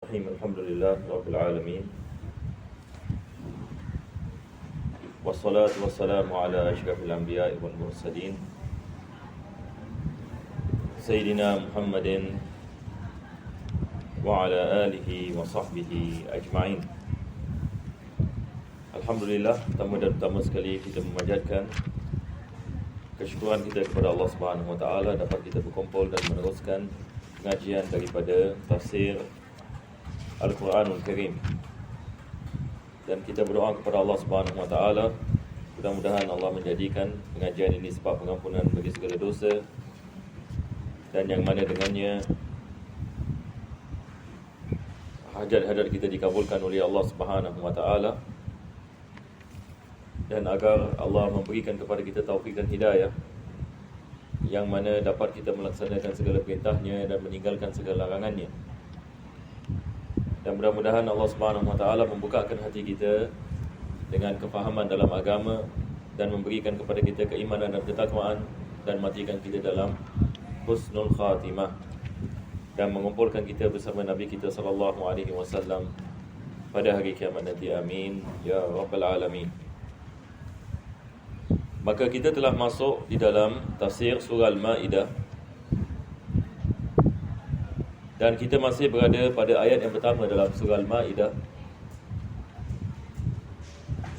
Alhamdulillah Rabbil Alamin. Wassalatu wassalamu ala asyrafil anbiya'i wal mursalin Sayyidina Muhammadin wa ala alihi wa sahbihi ajma'in. Alhamdulillah, pertama dan utama sekali kita memanjatkan kesyukuran kita kepada Allah Subhanahu wa taala dapat kita berkumpul dan meneruskan pengajian daripada tafsir Al-Quranul Karim. Dan kita berdoa kepada Allah Subhanahu wa taala, mudah-mudahan Allah menjadikan pengajian ini sebab pengampunan bagi segala dosa, dan yang mana dengannya hajat-hajat kita dikabulkan oleh Allah Subhanahu wa taala, dan agar Allah memberikan kepada kita taufik dan hidayah yang mana dapat kita melaksanakan segala perintahnya dan meninggalkan segala larangannya. Dan mudah-mudahan Allah Subhanahu wa taala membukakan hati kita dengan kefahaman dalam agama dan memberikan kepada kita keimanan dan ketakwaan, dan matikan kita dalam husnul khatimah, dan mengumpulkan kita bersama Nabi kita sallallahu alaihi wasallam pada hari kiamat nanti. Amin ya rabbal alamin. Maka kita telah masuk di dalam tafsir surah Al-Maidah, dan kita masih berada pada ayat yang pertama dalam surah Al-Maidah.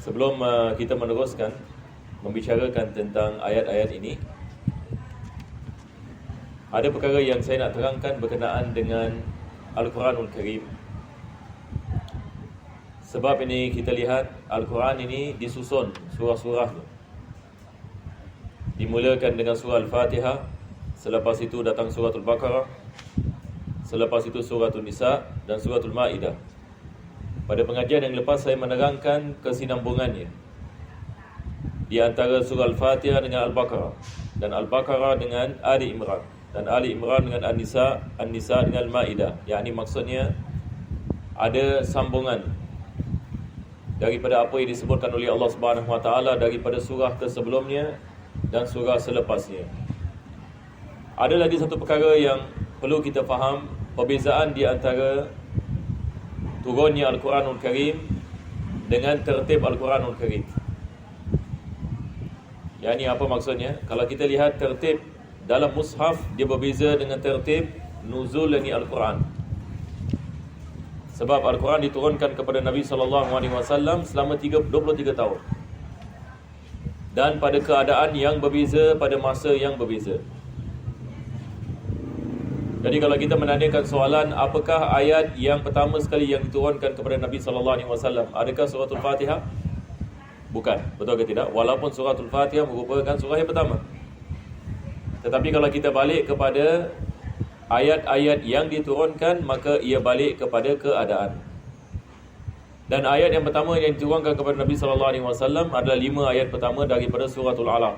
Sebelum kita meneruskan membicarakan tentang ayat-ayat ini, ada perkara yang saya nak terangkan berkenaan dengan Al-Quranul Karim. Sebab ini kita lihat Al-Quran ini disusun surah-surahnya. Dimulakan dengan surah Al-Fatihah, selepas itu datang suratul Baqarah, selepas itu suratul Nisa dan suratul Maidah. Pada pengajian yang lepas saya menerangkan kesinambungannya di antara surah Al-Fatihah dengan Al-Baqarah, dan Al-Baqarah dengan Ali Imran, dan Ali Imran dengan An-Nisa, An-Nisa dengan Al-Maidah. Yakni maksudnya ada sambungan daripada apa yang disebutkan oleh Allah Subhanahu wa taala daripada surah ke sebelumnya dan surah selepasnya. Ada lagi satu perkara yang perlu kita faham, perbezaan di antara turunnya Al-Quranul Karim dengan tertib Al-Quranul Karim. Yang ini apa maksudnya? Kalau kita lihat tertib dalam mushaf, dia berbeza dengan tertib nuzul dari Al-Quran. Sebab Al-Quran diturunkan kepada Nabi SAW selama 23 tahun, dan pada keadaan yang berbeza, pada masa yang berbeza. Jadi kalau kita menanyakan soalan, apakah ayat yang pertama sekali yang diturunkan kepada Nabi SAW? Adakah suratul Fatihah? Bukan, betul ke tidak? Walaupun suratul Fatihah merupakan surah yang pertama. Tetapi kalau kita balik kepada ayat-ayat yang diturunkan, maka ia balik kepada keadaan. Dan ayat yang pertama yang diturunkan kepada Nabi SAW adalah 5 ayat pertama daripada suratul Alaq.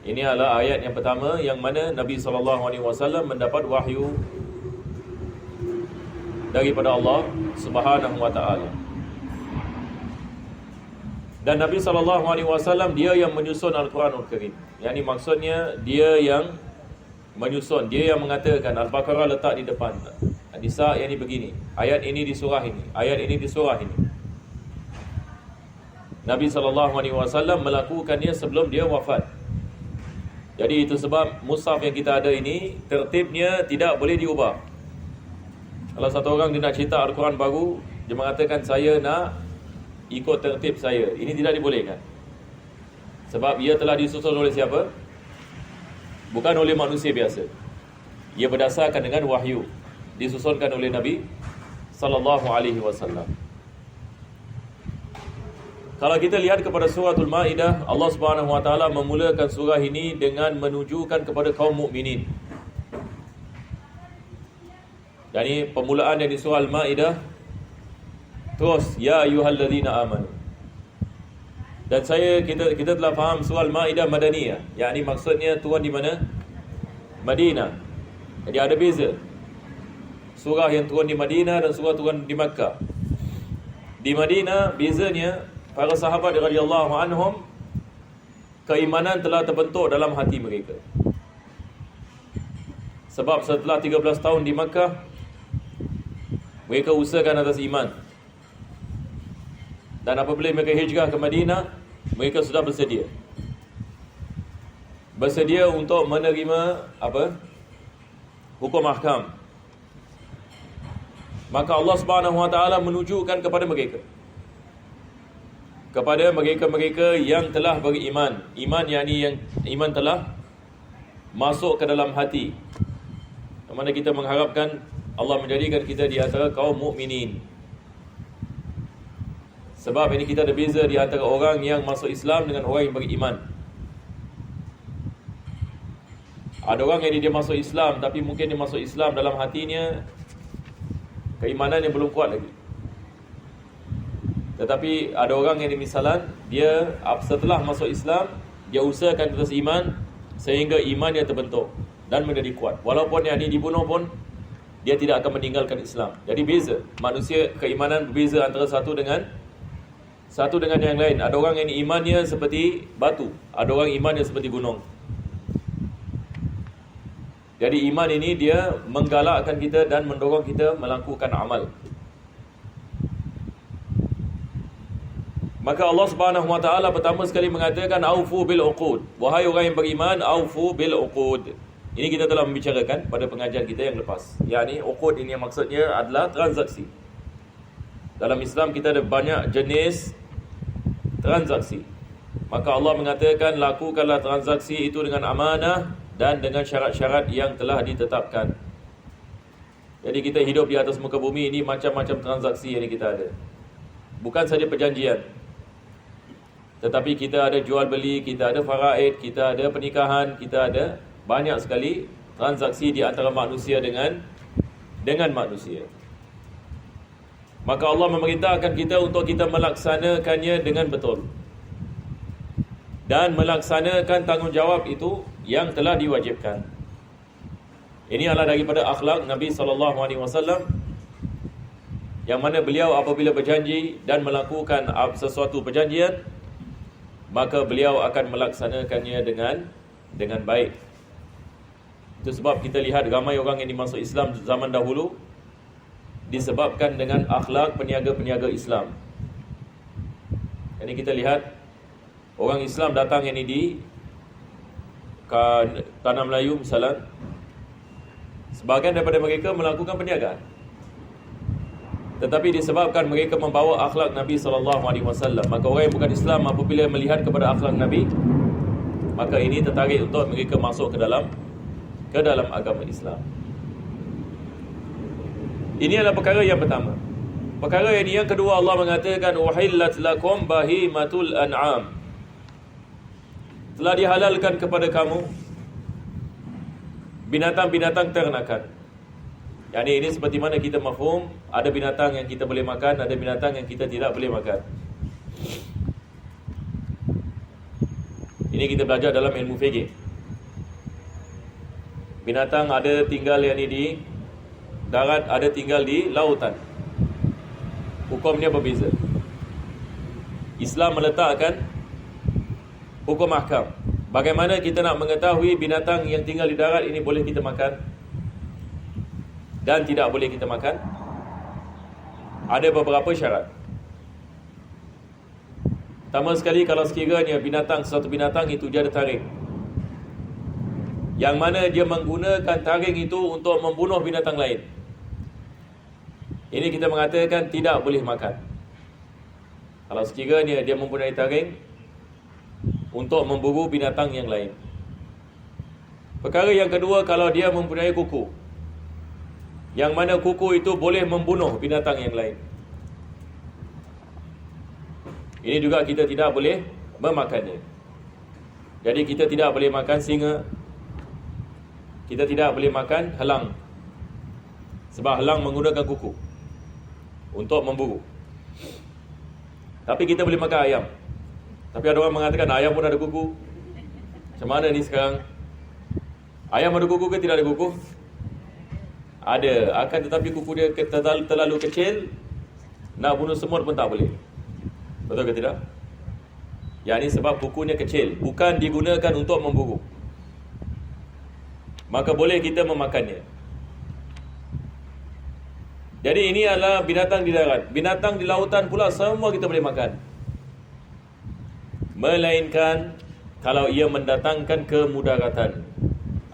Ini adalah ayat yang pertama yang mana Nabi SAW mendapat wahyu daripada Allah Subhanahu wa taala. Dan Nabi SAW dia yang menyusun Al-Quranul Karim. Yang ini maksudnya dia yang menyusun, dia yang mengatakan Al-Baqarah letak di depan, An-Nisa yang ini begini, ayat ini di surah ini, ayat ini di surah ini. Nabi SAW melakukannya sebelum dia wafat. Jadi itu sebab mushaf yang kita ada ini, tertibnya tidak boleh diubah. Kalau satu orang dia nak cetak Al-Quran baru, dia mengatakan saya nak ikut tertib saya, ini tidak dibolehkan. Sebab ia telah disusun oleh siapa? Bukan oleh manusia biasa. Ia berdasarkan dengan wahyu, disusunkan oleh Nabi SAW. Kalau kita lihat kepada suratul Maidah, Allah Subhanahu wa taala memulakan surah ini dengan menunjukkan kepada kaum mukminin. Jadi permulaan yang di surah Al-Maidah terus ya ayyuhallazina amanu. Dan kita telah faham surah Al-Maidah Madaniyah, yakni maksudnya turun di mana? Madinah. Jadi ada beza surah yang turun di Madinah dan surah turun di Makkah. Di Madinah bezanya, para sahabat radhiyallahu anhum, keimanan telah terbentuk dalam hati mereka. Sebab setelah 13 tahun di Makkah, Mereka usahakan atas iman. Dan apabila mereka hijrah ke Madinah, mereka sudah bersedia untuk menerima hukum ahkam. Maka Allah Subhanahu Wa Taala menunjukkan kepada mereka yang telah beriman. Iman yakni yang iman telah masuk ke dalam hati. Di mana kita mengharapkan Allah menjadikan kita di antara kaum mukminin. Sebab ini kita ada beza di antara orang yang masuk Islam dengan orang yang beriman. Ada orang yang dia masuk Islam, tapi mungkin dia masuk Islam dalam hatinya keimanan yang belum kuat lagi. Tetapi ada orang yang misalan, dia setelah masuk Islam, dia usahakan terus iman sehingga imannya terbentuk dan menjadi kuat. Walaupun yang ini dibunuh pun, dia tidak akan meninggalkan Islam. Jadi beza. Manusia keimanan berbeza antara satu dengan yang lain. Ada orang yang imannya seperti batu, ada orang imannya seperti gunung. Jadi iman ini dia menggalakkan kita dan mendorong kita melakukan amal. Maka Allah Subhanahu Wa Taala pertama sekali mengatakan aufu bil uqud. Wahai orang yang beriman, aufu bil uqud. Ini kita telah membicarakan pada pengajian kita yang lepas. Yakni uqud ini maksudnya adalah transaksi. Dalam Islam kita ada banyak jenis transaksi. Maka Allah mengatakan lakukanlah transaksi itu dengan amanah dan dengan syarat-syarat yang telah ditetapkan. Jadi kita hidup di atas muka bumi ini macam-macam transaksi yang kita ada. Bukan saja perjanjian, tetapi kita ada jual beli, kita ada faraid, kita ada pernikahan, kita ada banyak sekali transaksi di antara manusia dengan manusia. Maka Allah memerintahkan kita untuk kita melaksanakannya dengan betul dan melaksanakan tanggungjawab itu yang telah diwajibkan. Ini adalah daripada akhlak Nabi SAW, yang mana beliau apabila berjanji dan melakukan sesuatu perjanjian, maka beliau akan melaksanakannya dengan baik. Itu sebab kita lihat ramai orang yang dimasuk Islam zaman dahulu disebabkan dengan akhlak peniaga-peniaga Islam. Ini kita lihat orang Islam datang yang ini di Tanah Melayu misalnya, sebahagian daripada mereka melakukan perniagaan, tetapi disebabkan mereka membawa akhlak Nabi SAW, maka orang yang bukan Islam apabila melihat kepada akhlak Nabi, maka ini tertarik untuk mereka masuk ke dalam agama Islam. Ini adalah perkara yang pertama. Perkara yang kedua, Allah mengatakan uhillat lakum bahimatul an'am. Telah dihalalkan kepada kamu binatang-binatang ternakan. Yani ini seperti mana kita mafhum, ada binatang yang kita boleh makan, ada binatang yang kita tidak boleh makan. Ini kita belajar dalam ilmu fiqh. Binatang ada tinggal yang di darat, ada tinggal di lautan. Hukumnya berbeza. Islam meletakkan hukum ahkam. Bagaimana kita nak mengetahui binatang yang tinggal di darat ini boleh kita makan dan tidak boleh kita makan? Ada beberapa syarat. Pertama sekali, kalau sekiranya satu binatang itu dia ada taring, yang mana dia menggunakan taring itu untuk membunuh binatang lain, ini kita mengatakan tidak boleh makan. Kalau sekiranya dia mempunyai taring untuk memburu binatang yang lain. Perkara yang kedua, kalau dia mempunyai kuku, yang mana kuku itu boleh membunuh binatang yang lain, ini juga kita tidak boleh memakannya. Jadi kita tidak boleh makan singa, kita tidak boleh makan helang, sebab helang menggunakan kuku untuk memburu. Tapi kita boleh makan ayam. Tapi ada orang mengatakan ayam pun ada kuku. Macam mana ni sekarang? Ayam ada kuku ke tidak ada kuku? Ada. Akan tetapi kuku dia terlalu kecil, nak bunuh semut pun tak boleh. Betul ke tidak? Yang ini sebab kukunya kecil, bukan digunakan untuk memburu. Maka boleh kita memakannya. Jadi ini adalah binatang di darat. Binatang di lautan pula semua kita boleh makan, melainkan kalau ia mendatangkan kemudaratan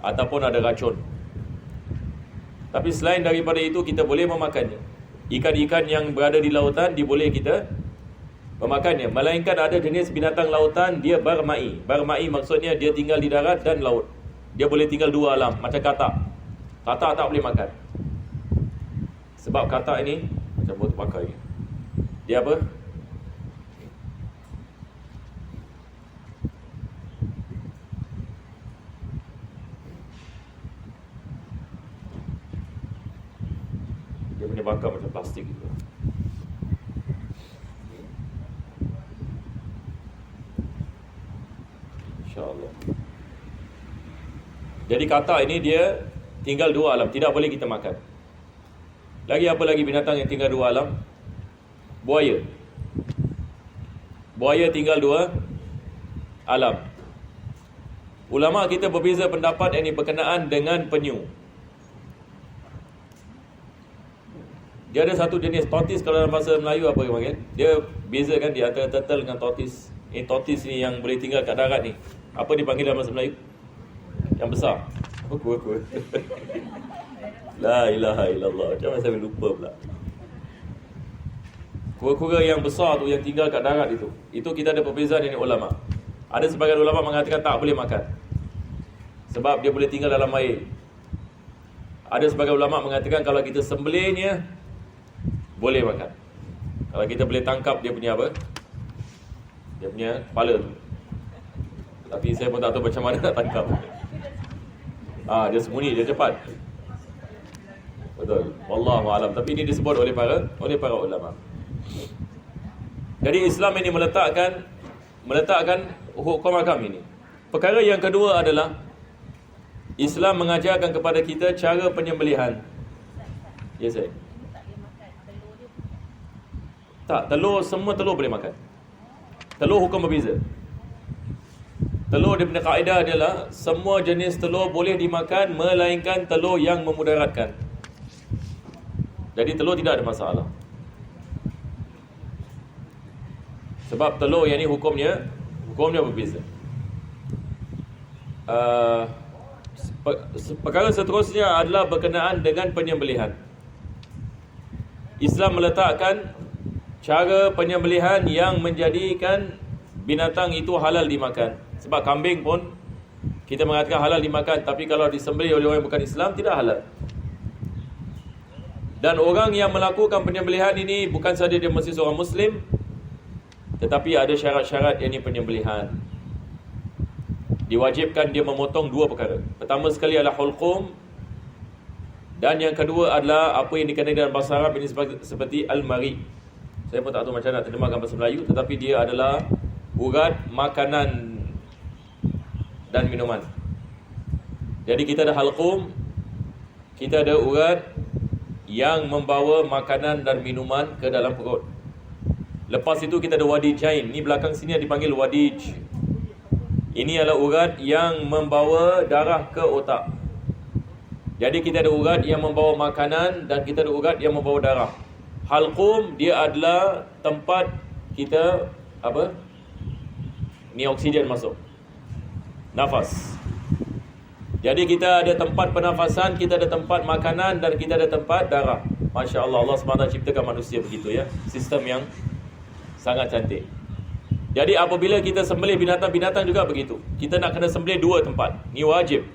ataupun ada racun. Tapi selain daripada itu, kita boleh memakannya. Ikan-ikan yang berada di lautan diboleh kita memakannya. Melainkan ada jenis binatang lautan, dia barma'i. Barma'i maksudnya dia tinggal di darat dan laut. Dia boleh tinggal dua alam. Macam katak. Katak tak boleh makan. Sebab katak ini macam botol pakai. Dia apa? Dia punya bakar macam plastik gitu. InsyaAllah. Jadi katak ini dia tinggal dua alam, tidak boleh kita makan. Lagi apa lagi binatang yang tinggal dua alam? Buaya. Buaya tinggal dua alam. Ulama kita berbeza pendapat yang ini berkenaan dengan penyu. Dia ada satu jenis tortoise, kalau dalam bahasa Melayu apa yang panggil? Dia beza kan di antara turtle dengan tortoise. Ini tortoise ni yang boleh tinggal kat darat ni. Apa dipanggil dalam bahasa Melayu? Yang besar. Oh, kura-kura. La ilaha illallah. Macam mana saya lupa pula. Kura-kura yang besar tu, yang tinggal kat darat itu kita ada perbezaan dengan ulama. Ada sebagian ulama mengatakan tak boleh makan, sebab dia boleh tinggal dalam air. Ada sebagian ulama mengatakan kalau kita sembelihnya, boleh makan. Kalau kita boleh tangkap dia punya apa? Dia punya kepala tu. Tapi saya pun tak tahu macam mana nak tangkap. Dia sembunyi, dia cepat. Betul. Wallahu a'lam. Tapi ini disebut oleh para ulama. Jadi Islam ini meletakkan hukum agama ini. Perkara yang kedua adalah Islam mengajarkan kepada kita cara penyembelihan. Ya saya. Tak, semua telur boleh makan. Telur hukum berbeza. Telur dia punya kaedah adalah semua jenis telur boleh dimakan melainkan telur yang memudaratkan. Jadi telur tidak ada masalah. Sebab telur yang ni hukumnya berbeza. Perkara seterusnya adalah berkenaan dengan penyembelihan. Islam meletakkan cara penyembelihan yang menjadikan binatang itu halal dimakan. Sebab kambing pun kita mengatakan halal dimakan, tapi kalau disembelih oleh orang yang bukan Islam, tidak halal. Dan orang yang melakukan penyembelihan ini bukan sahaja dia mesti seorang Muslim, tetapi ada syarat-syarat yang ini penyembelihan. Diwajibkan dia memotong dua perkara. Pertama sekali adalah hulqum, dan yang kedua adalah apa yang dikenali dalam bahasa Arab ini seperti al-mari. Saya pun tak tahu macam nak terjemahkan bahasa Melayu, tetapi dia adalah urat makanan dan minuman. Jadi kita ada halqum, kita ada urat yang membawa makanan dan minuman ke dalam perut. Lepas itu kita ada wadijain. Ini belakang sini dipanggil wadij. Ini adalah urat yang membawa darah ke otak. Jadi kita ada urat yang membawa makanan dan kita ada urat yang membawa darah. Halqum dia adalah tempat kita apa? Ni oksigen masuk. Nafas. Jadi kita ada tempat pernafasan, kita ada tempat makanan dan kita ada tempat darah. Masya Allah, Allah SWT ciptakan manusia begitu ya. Sistem yang sangat cantik. Jadi apabila kita sembelih binatang-binatang juga begitu. Kita nak kena sembelih dua tempat. Ni wajib.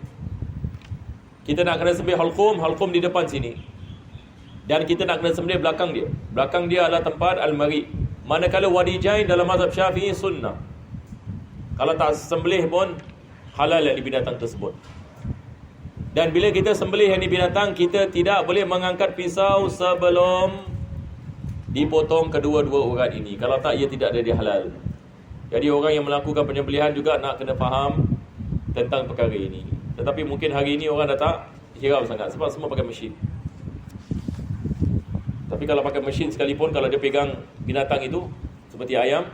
Kita nak kena sembelih halqum di depan sini. Dan kita nak kena sembelih belakang dia. Belakang dia adalah tempat al-mari. Manakala wadijain dalam mazhab Syafi'i sunnah. Kalau tak sembelih pun halal yang di binatang tersebut. Dan bila kita sembelih yang di binatang, kita tidak boleh mengangkat pisau sebelum dipotong kedua-dua urat ini. Kalau tak, ia tidak ada halal. Jadi orang yang melakukan penyembelihan juga nak kena faham tentang perkara ini. Tetapi mungkin hari ini orang dah tak hirau sangat sebab semua pakai mesin. Tapi kalau pakai mesin sekalipun, kalau dia pegang binatang itu seperti ayam,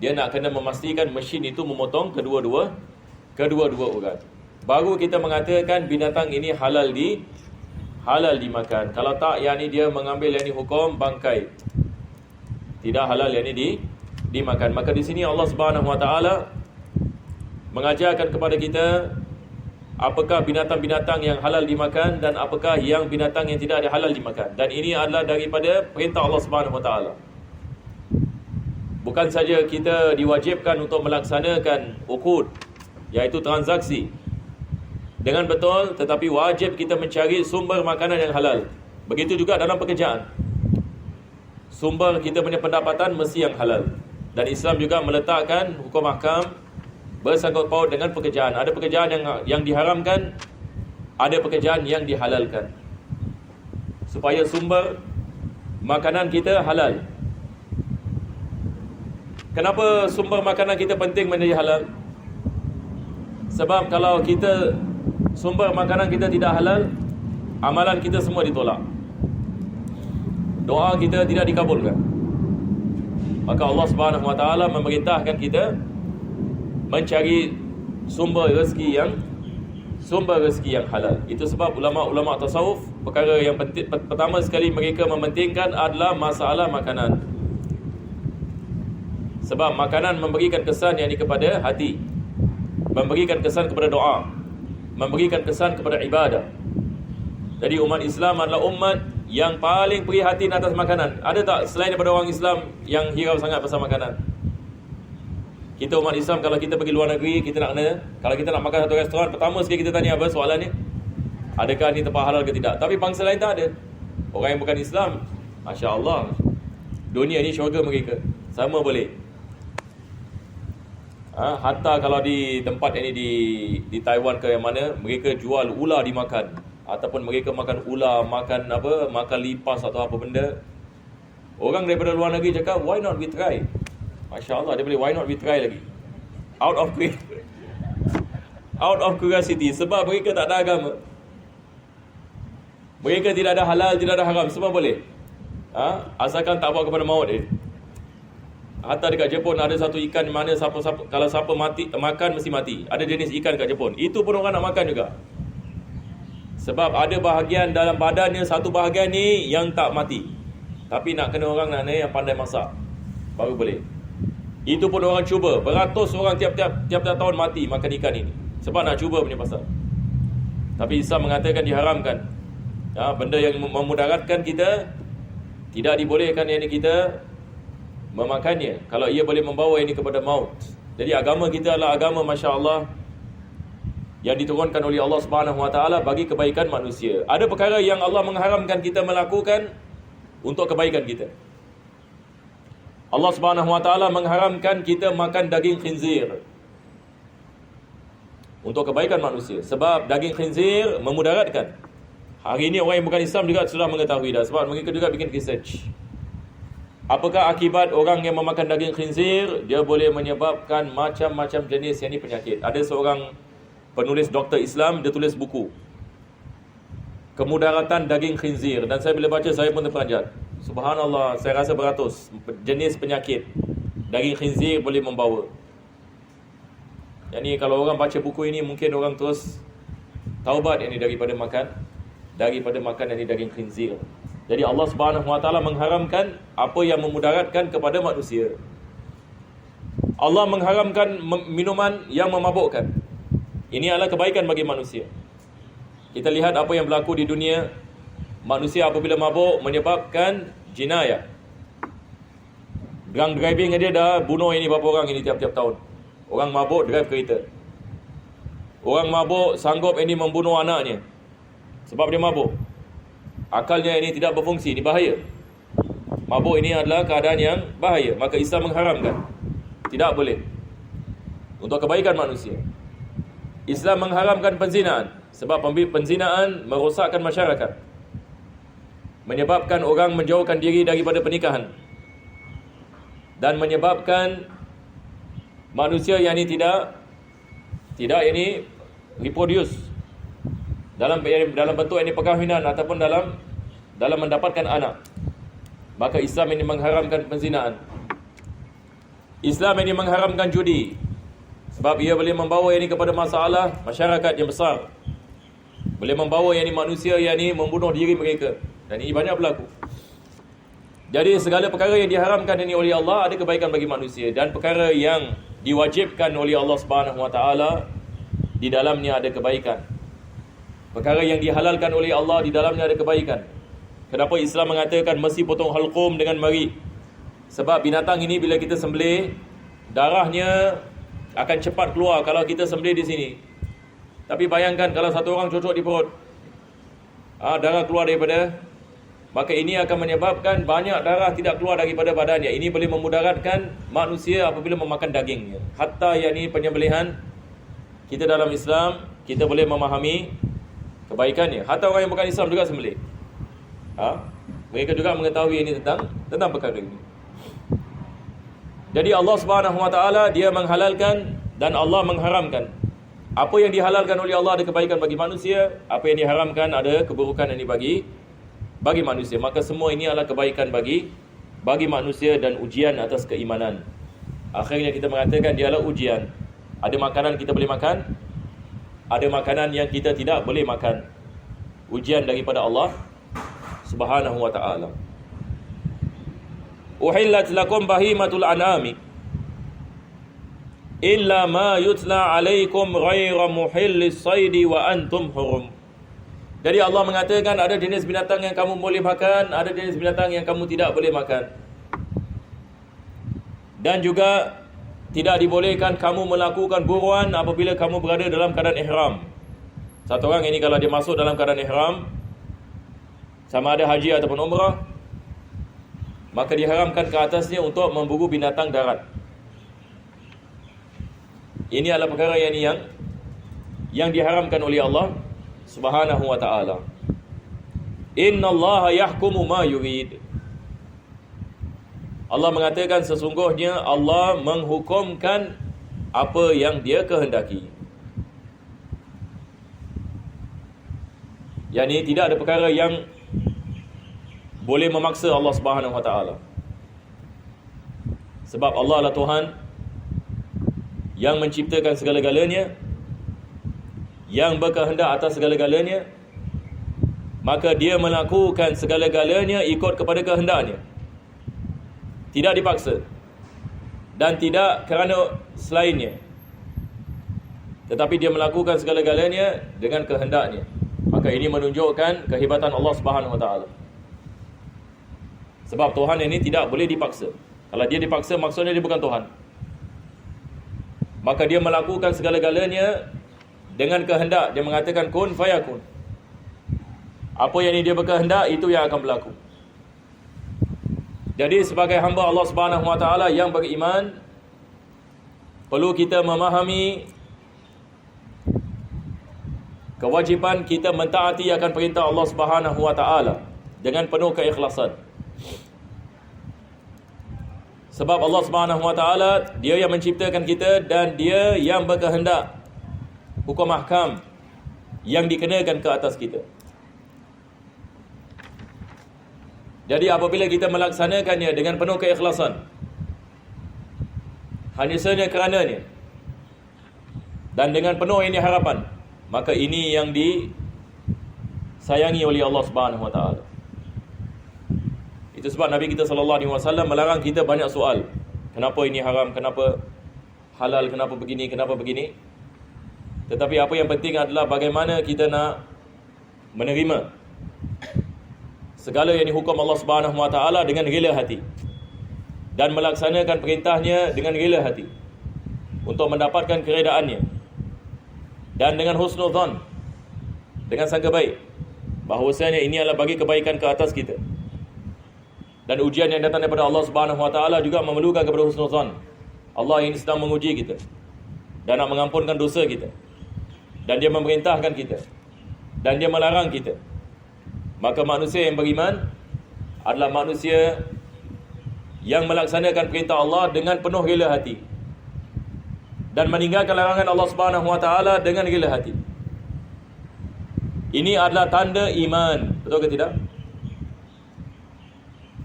dia nak kena memastikan mesin itu memotong kedua-dua urat. Baru kita mengatakan binatang ini halal halal dimakan. Kalau tak, yang ni dia mengambil yang ni hukum bangkai, tidak halal yang ni dimakan. Maka di sini Allah Subhanahu Wa Taala mengajarkan kepada kita apakah binatang-binatang yang halal dimakan dan apakah yang binatang yang tidak ada halal dimakan. Dan ini adalah daripada perintah Allah Subhanahu Wa Taala. Bukan saja kita diwajibkan untuk melaksanakan uqud, iaitu transaksi dengan betul, tetapi wajib kita mencari sumber makanan yang halal. Begitu juga dalam pekerjaan. Sumber kita punya pendapatan mesti yang halal. Dan Islam juga meletakkan hukum ahkam bersangkut paut dengan pekerjaan. Ada pekerjaan yang diharamkan, ada pekerjaan yang dihalalkan, supaya sumber makanan kita halal. Kenapa sumber makanan kita penting menjadi halal? Sebab kalau sumber makanan kita tidak halal, amalan kita semua ditolak, doa kita tidak dikabulkan. Maka Allah Subhanahu Wa Taala memerintahkan kita mencari sumber rezeki yang halal. Itu sebab ulama-ulama tasawuf, perkara yang penting pertama sekali mereka mementingkan adalah masalah makanan. Sebab makanan memberikan kesan yang ini kepada hati, memberikan kesan kepada doa, memberikan kesan kepada ibadah. Jadi umat Islam adalah umat yang paling prihatin atas makanan. Ada tak selain daripada orang Islam yang hirau sangat pasal makanan? Kita umat Islam, kalau kita pergi luar negeri, kalau kita nak makan satu restoran, pertama sekali kita tanya apa soalan ni? Adakah ni tempat halal ke tidak? Tapi bangsa lain tak ada. Orang yang bukan Islam, Masya Allah, dunia ni syurga mereka, sama boleh. Hatta kalau di tempat ini di Taiwan ke yang mana, mereka jual ular dimakan, ataupun mereka makan ular, makan lipas atau apa benda. Orang daripada luar negeri cakap, why not we try? Masya Allah, dia boleh why not we try lagi, out of curiosity. Sebab mereka tak ada agama, mereka tidak ada halal, tidak ada haram, semua boleh. Asalkan tak bawa kepada maut dia. Hatta dekat Jepun ada satu ikan di mana kalau siapa mati makan mesti mati. Ada jenis ikan kat Jepun, itu pun orang nak makan juga. Sebab ada bahagian dalam badannya, satu bahagian ni yang tak mati, tapi nak kena orang yang pandai masak baru boleh. Itu pun orang cuba, beratus orang tiap-tiap tahun mati makan ikan ini, sebab nak cuba punya pasal. Tapi Islam mengatakan diharamkan. Benda yang memudaratkan kita tidak dibolehkan yang ini kita memakannya, kalau ia boleh membawa ini kepada maut. Jadi agama kita adalah agama Masya Allah yang diturunkan oleh Allah Subhanahu Wa Taala bagi kebaikan manusia. Ada perkara yang Allah mengharamkan kita melakukan untuk kebaikan kita. Allah Subhanahu Wa Taala mengharamkan kita makan daging khinzir untuk kebaikan manusia, sebab daging khinzir memudaratkan. Hari ini orang yang bukan Islam juga sudah mengetahui dah, sebab mereka juga bikin research. Apakah akibat orang yang memakan daging khinzir? Dia boleh menyebabkan macam-macam jenis yang ni penyakit. Ada seorang penulis doktor Islam, dia tulis buku Kemudaratan Daging Khinzir, dan saya bila baca saya pun terperanjat. Subhanallah, saya rasa beratus jenis penyakit daging khinzir boleh membawa. Yang ni kalau orang baca buku ini, mungkin orang terus taubat yang ni daripada makan yang ni daging khinzir. Jadi Allah Subhanahu Wa Taala mengharamkan apa yang memudaratkan kepada manusia. Allah mengharamkan minuman yang memabukkan. Ini adalah kebaikan bagi manusia. Kita lihat apa yang berlaku di dunia. Manusia apabila mabuk menyebabkan jinayah. Drunk driving dia dah bunuh ini berapa orang ini tiap-tiap tahun. Orang mabuk drive kereta. Orang mabuk sanggup ini membunuh anaknya sebab dia mabuk. Akalnya ini tidak berfungsi, ini bahaya. Mabuk ini adalah keadaan yang bahaya. Maka Islam mengharamkan. Tidak boleh. Untuk kebaikan manusia. Islam mengharamkan penzinaan, sebab penzinaan merosakkan masyarakat, menyebabkan orang menjauhkan diri daripada pernikahan, dan menyebabkan manusia yang ini tidak ini reproduce dalam bentuk ini perkahwinan ataupun dalam mendapatkan anak. Maka Islam ini mengharamkan penzinaan. Islam ini mengharamkan judi, sebab ia boleh membawa ini kepada masalah masyarakat yang besar. Boleh membawa yang ni manusia yang ni membunuh diri mereka. Dan ini banyak berlaku. Jadi segala perkara yang diharamkan ini oleh Allah ada kebaikan bagi manusia, dan perkara yang diwajibkan oleh Allah Subhanahu Wa Taala di dalamnya ada kebaikan. Perkara yang dihalalkan oleh Allah di dalamnya ada kebaikan. Kenapa Islam mengatakan mesti potong halqum dengan mari? Sebab binatang ini bila kita sembelih, darahnya akan cepat keluar kalau kita sembelih di sini. Tapi bayangkan kalau satu orang cocok di perut, darah keluar daripada, maka ini akan menyebabkan banyak darah tidak keluar daripada badannya. Ini boleh memudaratkan manusia apabila memakan dagingnya. Hatta yang ini penyembelihan, kita dalam Islam, kita boleh memahami kebaikannya. Hatta orang yang bukan Islam juga sembelih. Mereka juga mengetahui ini tentang perkara ini. Jadi Allah Subhanahu Wa Taala dia menghalalkan dan Allah mengharamkan. Apa yang dihalalkan oleh Allah ada kebaikan bagi manusia, apa yang diharamkan ada keburukan yang dibagi bagi manusia. Maka semua ini adalah kebaikan bagi manusia dan ujian atas keimanan. Akhirnya kita mengatakan dia adalah ujian. Ada makanan kita boleh makan, ada makanan yang kita tidak boleh makan. Ujian daripada Allah Subhanahu Wa Taala. Uhillat lakum bahimatul an'ami illa ma yutla alaikum ghaira muhillis saidi wa antum hurum. Jadi Allah mengatakan ada jenis binatang yang kamu boleh makan, ada jenis binatang yang kamu tidak boleh makan. Dan juga tidak dibolehkan kamu melakukan buruan apabila kamu berada dalam keadaan ihram. Satu orang ini kalau dia masuk dalam keadaan ihram, sama ada haji ataupun umrah, maka diharamkan ke atasnya untuk memburu binatang darat. Ini adalah perkara yang diharamkan oleh Allah Subhanahu Wa Taala. Innallaha yahkumu ma yurid. Allah mengatakan sesungguhnya Allah menghukumkan apa yang Dia kehendaki. Yani tidak ada perkara yang boleh memaksa Allah Subhanahu Wa Taala. Sebab Allah adalah Tuhan yang menciptakan segala-galanya, yang berkehendak atas segala-galanya, maka Dia melakukan segala-galanya ikut kepada kehendaknya. Tidak dipaksa dan tidak kerana selainnya, tetapi Dia melakukan segala-galanya dengan kehendaknya. Maka ini menunjukkan kehebatan Allah Subhanahu Wa Taala. Sebab Tuhan ini tidak boleh dipaksa. Kalau Dia dipaksa, maksudnya Dia bukan Tuhan. Maka Dia melakukan segala-galanya dengan kehendak. Dia mengatakan kun fayakun. Apa yang Dia berkehendak, itu yang akan berlaku. Jadi sebagai hamba Allah Subhanahu Wa Taala yang beriman, perlu kita memahami kewajipan kita mentaati akan perintah Allah Subhanahu Wa Taala dengan penuh keikhlasan. Sebab Allah Subhanahu Wa Taala Dia yang menciptakan kita dan Dia yang berkehendak hukum ahkam yang dikenakan ke atas kita. Jadi apabila kita melaksanakannya dengan penuh keikhlasan, hanya sahaja kerananya, dan dengan penuh ini harapan, maka ini yang disayangi oleh Allah Subhanahu Wa Taala. Itu sebab Nabi kita SAW melarang kita banyak soal. Kenapa ini haram? Kenapa halal? Kenapa begini? Kenapa begini? Tetapi apa yang penting adalah bagaimana kita nak menerima segala yang dihukum Allah Subhanahu Wa Taala dengan rela hati, dan melaksanakan perintahnya dengan rela hati untuk mendapatkan keredaannya, dan dengan husnuzan, dengan sangka baik bahawasanya ini adalah bagi kebaikan ke atas kita. Dan ujian yang datang daripada Allah Subhanahu Wa Taala juga memerlukan kepada husnuzan. Allah ini sedang menguji kita dan nak mengampunkan dosa kita, dan Dia memerintahkan kita, dan Dia melarang kita. Maka manusia yang beriman adalah manusia yang melaksanakan perintah Allah dengan penuh rela hati, dan meninggalkan larangan Allah Subhanahu Wa Taala dengan rela hati. Ini adalah tanda iman. Betul ke tidak?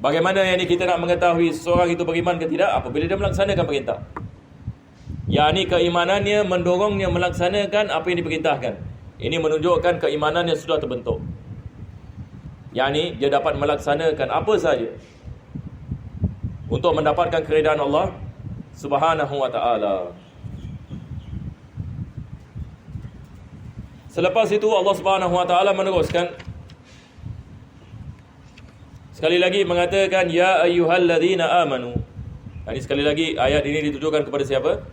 Bagaimana yang ini kita nak mengetahui seorang itu beriman ke tidak? Apabila dia melaksanakan perintah. Yang ini keimanannya mendorongnya melaksanakan apa yang diperintahkan. Ini menunjukkan keimanan yang sudah terbentuk. Yakni dia dapat melaksanakan apa saja untuk mendapatkan keridaan Allah Subhanahu wa taala. Selepas itu Allah Subhanahu wa taala meneruskan sekali lagi mengatakan ya ayyuhalladzina amanu. Ini sekali lagi ayat ini ditujukan kepada siapa?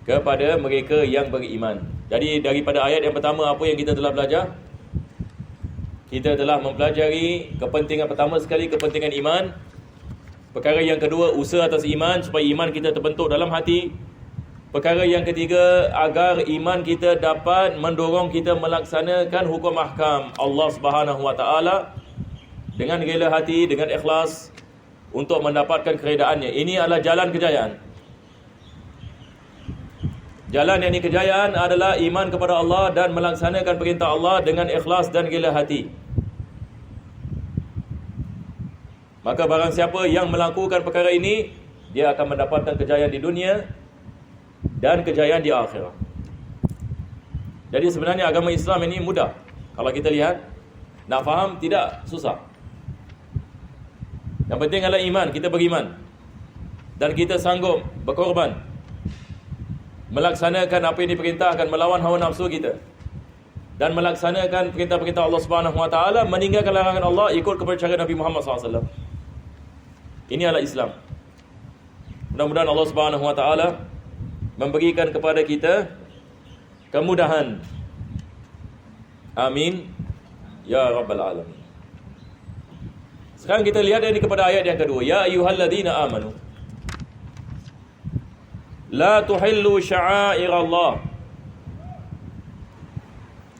Kepada mereka yang beriman. Jadi daripada ayat yang pertama apa yang kita telah belajar? Kita telah mempelajari kepentingan pertama sekali, kepentingan iman. Perkara yang kedua, usaha atas iman supaya iman kita terbentuk dalam hati. Perkara yang ketiga, agar iman kita dapat mendorong kita melaksanakan hukum ahkam Allah Subhanahu wa taala dengan rela hati, dengan ikhlas untuk mendapatkan keredaannya. Ini adalah jalan kejayaan. Jalan yang ini kejayaan adalah iman kepada Allah dan melaksanakan perintah Allah dengan ikhlas dan rela hati. Maka barang siapa yang melakukan perkara ini, dia akan mendapatkan kejayaan di dunia dan kejayaan di akhirat. Jadi sebenarnya agama Islam ini mudah. Kalau kita lihat, nak faham tidak susah. Yang penting adalah iman, kita beriman. Dan kita sanggup berkorban, melaksanakan apa yang diperintahkan, melawan hawa nafsu kita, dan melaksanakan perintah-perintah Allah Subhanahu wa taala, meninggalkan larangan Allah, ikut kepada cara Nabi Muhammad SAW. Ini adalah Islam. Mudah-mudahan Allah Subhanahu wa taala memberikan kepada kita kemudahan. Amin ya rabbal alamin. Sekarang kita lihat ini kepada ayat yang kedua. Ya ayyuhalladzina amanu la tuhillu sya'airallah.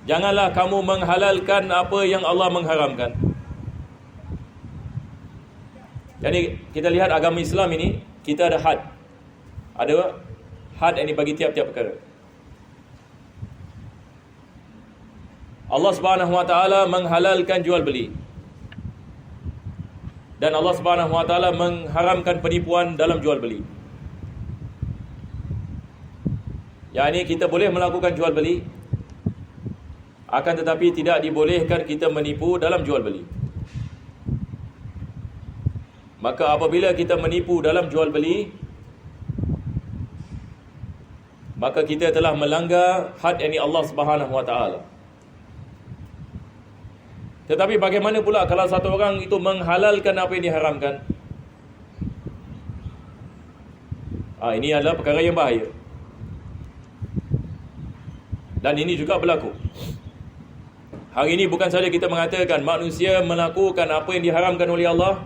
Janganlah kamu menghalalkan apa yang Allah mengharamkan. Jadi kita lihat agama Islam ini, kita ada had. Ada had yang dibagi tiap-tiap perkara. Allah Subhanahu wa taala menghalalkan jual beli. Dan Allah Subhanahu wa taala mengharamkan penipuan dalam jual beli. Yani kita boleh melakukan jual beli, akan tetapi tidak dibolehkan kita menipu dalam jual beli. Maka apabila kita menipu dalam jual beli, maka kita telah melanggar had yang Allah Subhanahu wa taala. Tetapi bagaimana pula kalau satu orang itu menghalalkan apa yang diharamkan? Ini adalah perkara yang bahaya. Dan ini juga berlaku. Hari ini bukan saja kita mengatakan manusia melakukan apa yang diharamkan oleh Allah,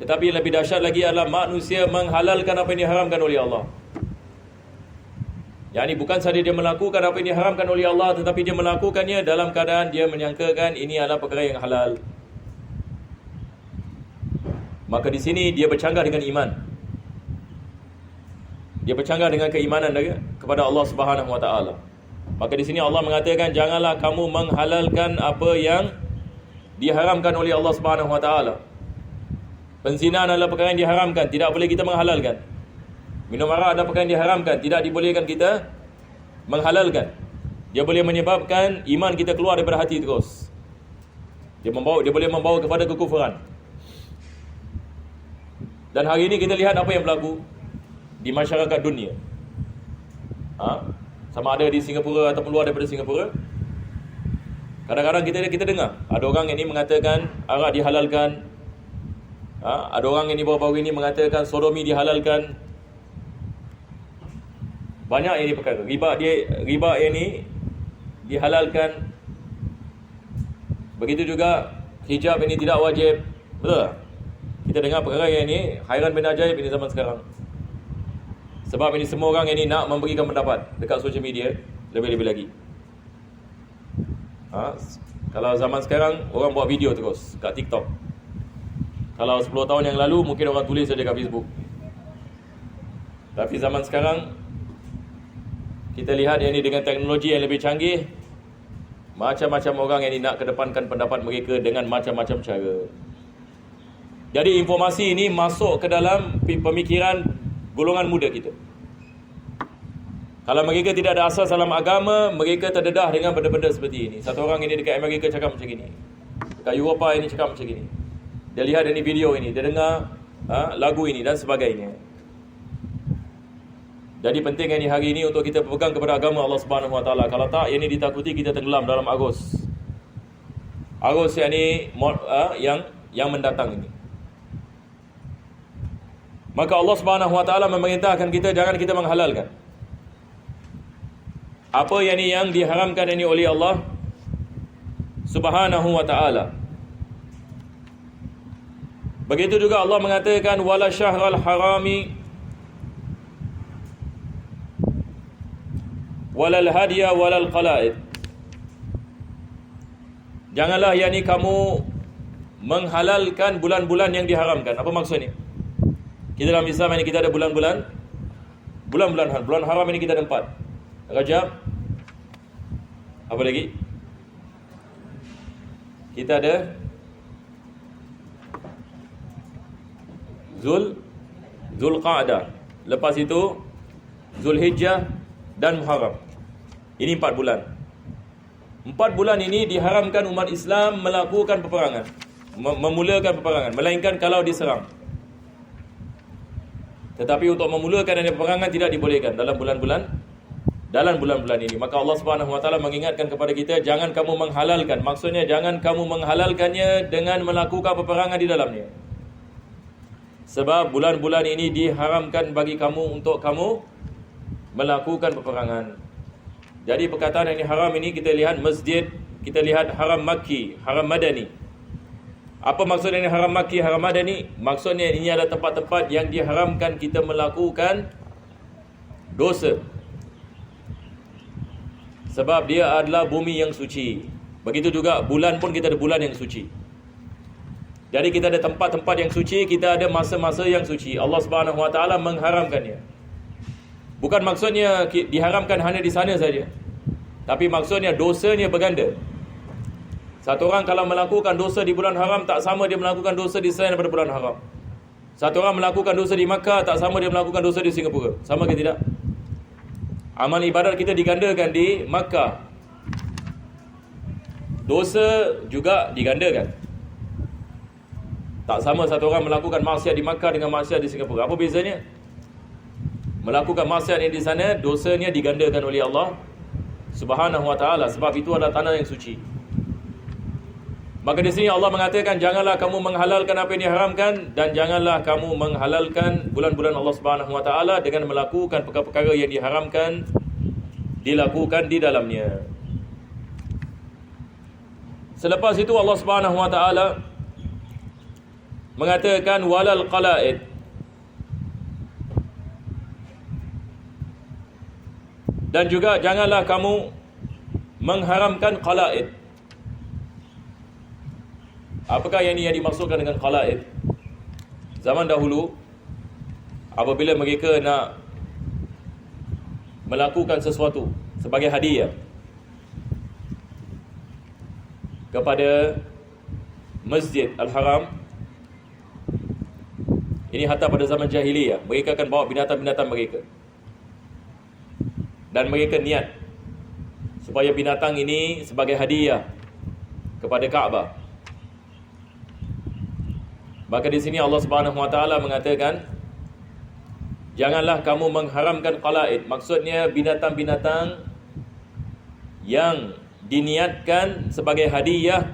tetapi lebih dahsyat lagi adalah manusia menghalalkan apa yang diharamkan oleh Allah. Yani bukan sahaja dia melakukan apa yang diharamkan oleh Allah, tetapi dia melakukannya dalam keadaan dia menyangkakan ini adalah perkara yang halal. Maka di sini dia bercanggah dengan iman. Dia bercanggah dengan keimanan kepada Allah Subhanahu wa taala. Maka di sini Allah mengatakan janganlah kamu menghalalkan apa yang diharamkan oleh Allah Subhanahu wa taala. Penzinaan adalah perkara yang diharamkan, tidak boleh kita menghalalkan. Minum arak adalah perkara yang diharamkan, tidak dibolehkan kita menghalalkan. Dia boleh menyebabkan iman kita keluar daripada hati terus. Dia boleh membawa kepada kekufuran. Dan hari ini kita lihat apa yang berlaku di masyarakat dunia. Sama ada di Singapura ataupun luar daripada Singapura. Kadang-kadang kita dengar ada orang yang ini mengatakan arak dihalalkan. Ada orang yang ini baru-baru ini mengatakan sodomi dihalalkan. Banyak ini perkara. Riba yang ini dihalalkan. Begitu juga hijab ini tidak wajib. Betul tak? Kita dengar perkara yang ini hairan bin ajaib ini zaman sekarang. Sebab ini semua orang yang ini nak memberikan pendapat dekat social media lebih-lebih lagi. Kalau zaman sekarang orang buat video terus kat TikTok. Kalau 10 tahun yang lalu mungkin orang tulis saja kat Facebook. Tapi zaman sekarang kita lihat yang ini dengan teknologi yang lebih canggih, macam-macam orang yang ini nak kedepankan pendapat mereka dengan macam-macam cara. Jadi informasi ini masuk ke dalam pemikiran golongan muda kita. Kalau mereka tidak ada asas dalam agama, mereka terdedah dengan benda-benda seperti ini. Satu orang ini dekat Amerika cakap macam ini, dekat Eropah ini cakap macam ini, dia lihat ini video ini, dia dengar lagu ini dan sebagainya. Jadi penting ini hari ini untuk kita berpegang kepada agama Allah Subhanahu Wa Taala. Kalau tak, ini ditakuti kita tenggelam dalam arus yang mendatang ini. Maka Allah Subhanahu Wa Taala memerintahkan kita jangan kita menghalalkan apa yang diharamkan ini oleh Allah Subhanahu Wa Taala. Begitu juga Allah mengatakan wala syahral harami walal hadiya walal qala'id. Janganlah kamu menghalalkan bulan-bulan yang diharamkan. Apa maksudnya? Kita dalam Islam ini kita ada bulan-bulan haram ini kita ada 4. Rajab. Apa lagi? Kita ada Zulqa'dah. Lepas itu Zulhijjah dan Muharram. Ini 4 bulan. 4 bulan ini diharamkan umat Islam melakukan peperangan, memulakan peperangan, melainkan kalau diserang. Tetapi untuk memulakan peperangan tidak dibolehkan dalam bulan-bulan ini. Maka Allah Subhanahu Wa Taala mengingatkan kepada kita, jangan kamu menghalalkan. Maksudnya jangan kamu menghalalkannya dengan melakukan peperangan di dalamnya. Sebab bulan-bulan ini diharamkan bagi kamu untuk kamu melakukan peperangan. Jadi perkataan yang haram ini kita lihat masjid, kita lihat haram Makki, haram Madani. Apa maksudnya ini haram Makki, haram Madani? Maksudnya ini adalah tempat-tempat yang diharamkan kita melakukan dosa. Sebab dia adalah bumi yang suci. Begitu juga bulan pun kita ada bulan yang suci. Jadi kita ada tempat-tempat yang suci, kita ada masa-masa yang suci. Allah Subhanahu Wa Taala mengharamkannya. Bukan maksudnya diharamkan hanya di sana saja, tapi maksudnya dosanya berganda. Satu orang kalau melakukan dosa di bulan haram tak sama dia melakukan dosa di selain daripada bulan haram. Satu orang melakukan dosa di Makkah tak sama dia melakukan dosa di Singapura. Sama ke tidak? Amal ibadat kita digandakan di Makkah, dosa juga digandakan. Tak sama satu orang melakukan maksiat di Makkah dengan maksiat di Singapura. Apa bezanya? Melakukan maksiat yang di sana, dosanya digandakan oleh Allah Subhanahu Wa Taala, sebab itu adalah tanah yang suci. Maka di sini Allah mengatakan janganlah kamu menghalalkan apa yang diharamkan, dan janganlah kamu menghalalkan bulan-bulan Allah Subhanahu Wa Taala dengan melakukan perkara-perkara yang diharamkan dilakukan di dalamnya. Selepas itu Allah Subhanahu Wa Taala mengatakan walal qala'id. Dan juga janganlah kamu mengharamkan qala'id. Apakah yang dimaksudkan dengan qala'id? Zaman dahulu, apabila mereka nak melakukan sesuatu sebagai hadiah kepada Masjid Al-Haram, ini hatta pada zaman jahiliyah, mereka akan bawa binatang-binatang mereka. Dan mereka niat supaya binatang ini sebagai hadiah kepada Kaabah. Maka di sini Allah Subhanahu Wa Taala mengatakan, janganlah kamu mengharamkan qala'id. Maksudnya binatang-binatang yang diniatkan sebagai hadiah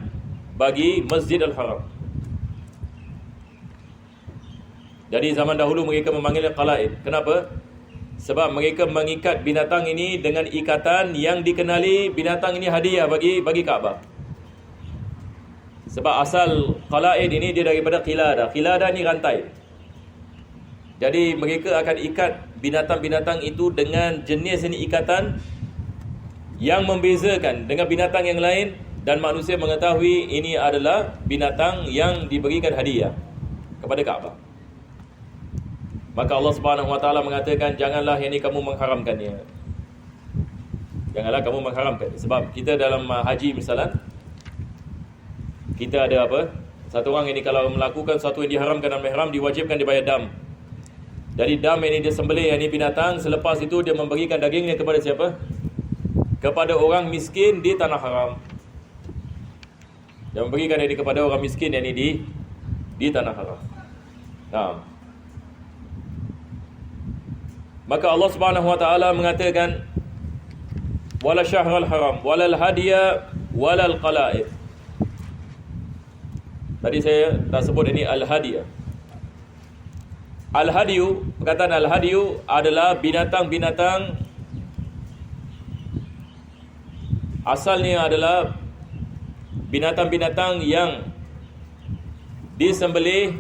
bagi Masjid Al-Haram. Jadi zaman dahulu mereka memanggilnya qala'id. Kenapa? Sebab mereka mengikat binatang ini dengan ikatan yang dikenali binatang ini hadiah bagi Kaabah. Sebab asal qala'id ini dia daripada qiladah. Qiladah ni rantai. Jadi mereka akan ikat binatang-binatang itu dengan jenis ini ikatan yang membezakan dengan binatang yang lain, dan manusia mengetahui ini adalah binatang yang diberikan hadiah kepada Kaabah. Maka Allah Subhanahu Wa Taala mengatakan janganlah ini kamu mengharamkannya. Janganlah kamu mengharamkan. Sebab kita dalam haji misalnya, kita ada apa? Satu orang ini kalau melakukan sesuatu yang diharamkan dalam ihram, diwajibkan dibayar dam. Dari dam yang dia sembelih, yang ini binatang, selepas itu dia memberikan dagingnya kepada siapa? Kepada orang miskin di tanah haram. Dia memberikan ini kepada orang miskin yang ini di tanah haram. Nah. Maka Allah Subhanahu wa taala mengatakan wala syahrul haram wala hadiya wala qala'id. Tadi saya dah sebut ini al-hadiyah. Al-hadiyu, perkataan al-hadiyu adalah binatang-binatang asalnya adalah binatang-binatang yang disembelih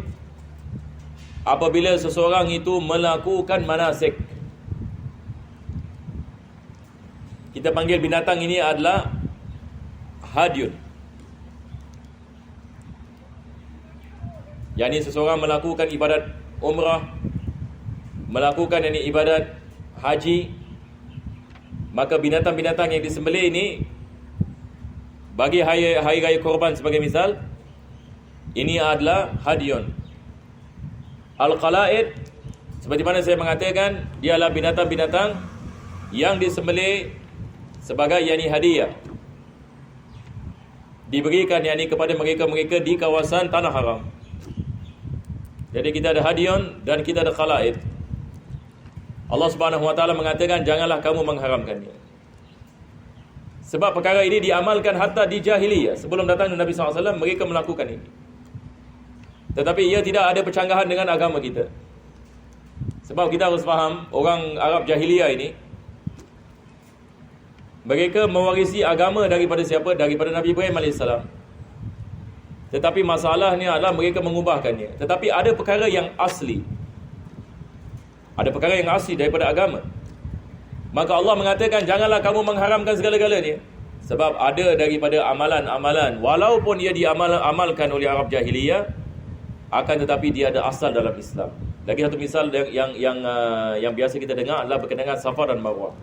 apabila seseorang itu melakukan manasik. Kita panggil binatang ini adalah hadiyun. Yang ini seseorang melakukan ibadat umrah, melakukan ini ibadat haji, maka binatang-binatang yang disembelih ini bagi hari raya korban sebagai misal, ini adalah hadiyun. Al-qala'id, seperti mana saya mengatakan, dia adalah binatang-binatang yang disembelih sebagai yani hadiah, diberikan yani kepada mereka-mereka di kawasan tanah haram. Jadi kita ada hadiyun dan kita ada qala'id. Allah Subhanahu wa taala mengatakan janganlah kamu mengharamkannya. Sebab perkara ini diamalkan hatta di jahiliyah, sebelum datang Nabi SAW mereka melakukan ini. Tetapi ia tidak ada percanggahan dengan agama kita. Sebab kita harus faham, orang Arab jahiliyah ini mereka mewarisi agama daripada siapa? Daripada Nabi Ibrahim AS. Tetapi masalahnya adalah mereka mengubahkannya. Tetapi ada perkara yang asli. Ada perkara yang asli daripada agama. Maka Allah mengatakan janganlah kamu mengharamkan segala-galanya. Sebab ada daripada amalan-amalan, walaupun ia diamalkan oleh Arab jahiliyah, akan tetapi dia ada asal dalam Islam. Lagi satu misal yang biasa kita dengar adalah berkenaan Safa dan Marwah.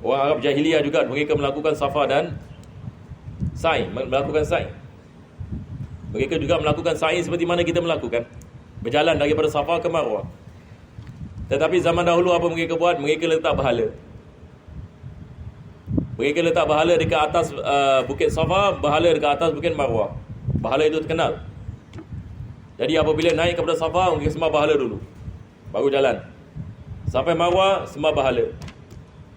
Orang Arab jahiliyah juga mereka melakukan Safa dan sa'i, melakukan sa'i. Mereka juga melakukan sa'i seperti mana kita melakukan, berjalan daripada Safa ke Marwah. Tetapi zaman dahulu apa mereka buat? Mereka letak bahala. Mereka letak bahala dekat atas bukit Safa, bahala dekat atas bukit Marwah. Bahala itu terkenal. Jadi apabila naik kepada Safa, mereka sembah bahala dulu, baru jalan. Sampai Marwah, sembah bahala.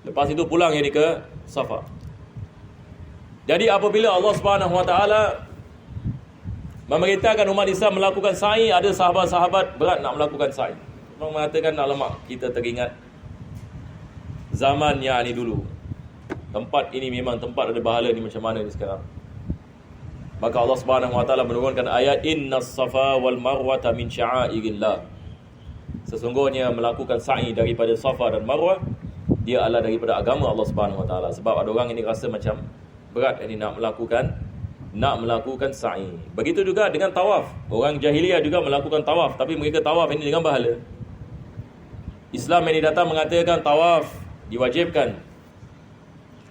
Lepas itu pulang jadi ke Safa. Jadi apabila Allah Subhanahu wa taala memerintahkan umat Islam melakukan sa'i, ada sahabat-sahabat berat nak melakukan sa'i. Mereka mengatakan, alamak, kita teringat zaman yang ni dulu. Tempat ini memang tempat ada bahala ni macam mana ni sekarang. Maka Allah Subhanahu wa taala menurunkan ayat innas safa wal marwata min sya'airillah. Sesungguhnya melakukan sa'i daripada Safa dan Marwah, dia adalah daripada agama Allah Subhanahu wa taala. Sebab ada orang ini rasa macam berat ini nak melakukan sa'i. Begitu juga dengan tawaf. Orang jahiliyah juga melakukan tawaf, tapi mereka tawaf ini dengan bahala. Islam ini datang mengatakan tawaf diwajibkan.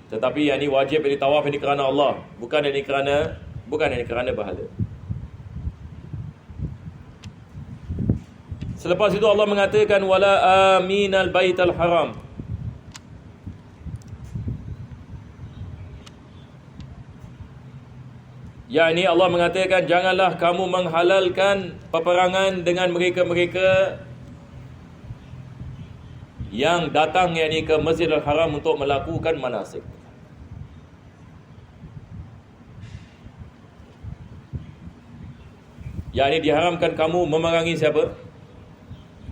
Tetapi yang ini wajib ini tawaf ini kerana Allah, bukan ini kerana bahala. Selepas itu Allah mengatakan wala aminal baital haram. Ya, ini Allah mengatakan janganlah kamu menghalalkan peperangan dengan mereka-mereka yang datang yakni ke Masjidil Haram untuk melakukan manasik. Ya, ini diharamkan kamu memerangi siapa?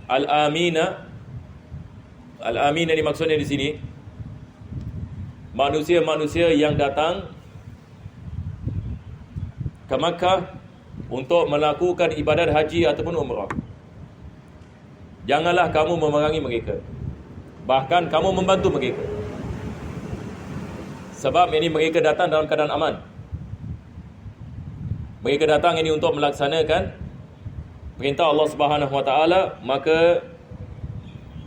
Al-Amina. Al-Amina ini maksudnya di sini manusia-manusia yang datang ke Makkah untuk melakukan ibadat haji ataupun umrah. Janganlah kamu memerangi mereka, bahkan kamu membantu mereka. Sebab ini mereka datang dalam keadaan aman. Mereka datang ini untuk melaksanakan perintah Allah Subhanahu wa taala, maka